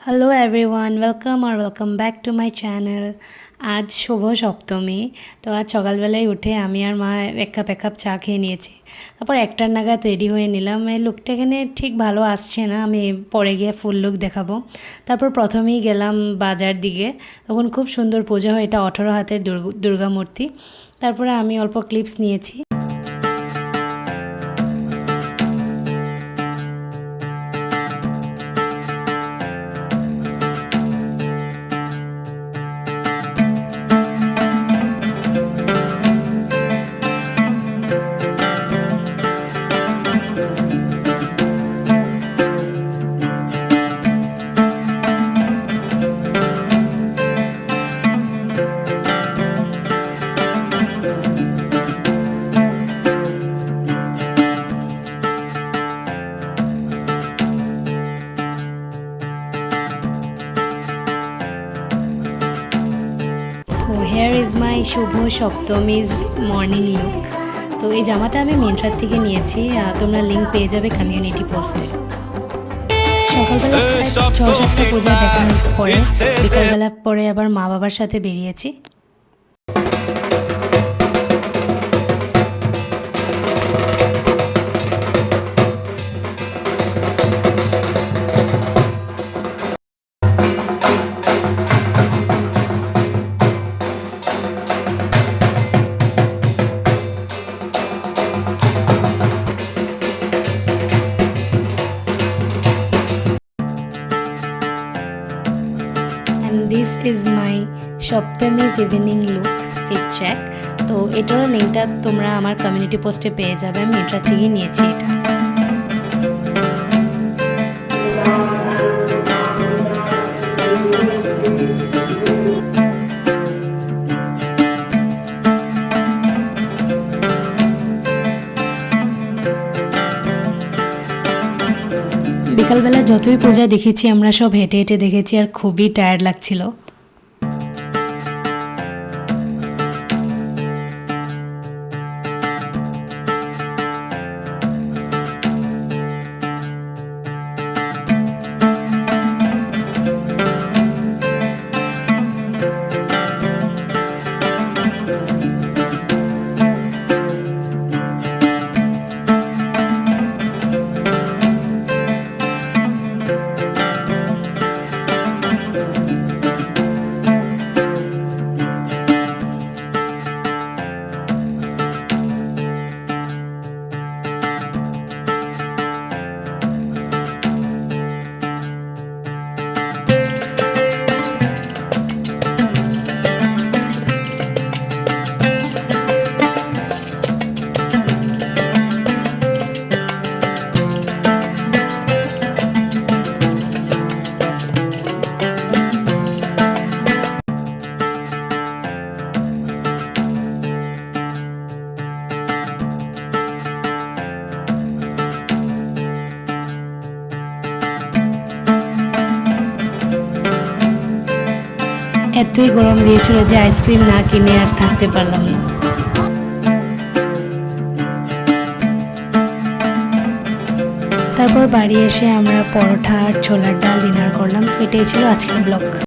Hello everyone, welcome back to my channel. আজ শুভ সপ্তমী। তো আজ সকালবেলায় উঠে আমি আর মা এক কাপ চা খেয়ে নিয়েছি। তারপর 1টা নাগাদ রেডি হয়ে নিলাম। এই লুকটা এখানে ঠিক ভালো আসছে না, আমি পরে গিয়ে ফুল লুক দেখাবো। তারপর প্রথমেই গেলাম বাজার দিকে। তখন খুব সুন্দর পূজা হয়, এটা 18 হাতের দুর্গা মূর্তি। তারপরে আমি অল্প ক্লিপস নিয়েছি। সো হেয়ার ইজ মাই শুভ সপ্তমীজ মর্নিং লুক। তো এই জামাটা আমি মিন্ত্রার থেকে নিয়েছি, তোমরা লিঙ্ক পেয়ে যাবে কমিউনিটি পোস্টে। সকালবেলা 6-7টা পূজা দেখানোর পরে বিকালবেলা পরে আবার মা বাবার সাথে বেরিয়েছি। This is my Saptami's evening look fit check. তো এটারও লিঙ্কটা তোমরা আমার কমিউনিটি পোস্টে পেয়ে যাবে, আমি মিন্ত্রা থেকেই নিয়েছি এটা। বিকালবেলা যতই পূজা দেখেছি আমরা সব হেঁটে হেঁটে দেখেছি, আর খুবই টায়ার্ড লাগছিল। এতই গরম দিয়েছিল যে আইসক্রিম না কিনে আর থাকতে পারলাম না। তারপর বাড়ি এসে আমরা পরোটা আর ছোলার ডাল ডিনার করলাম। তো এটাই ছিল আজকের ব্লগ।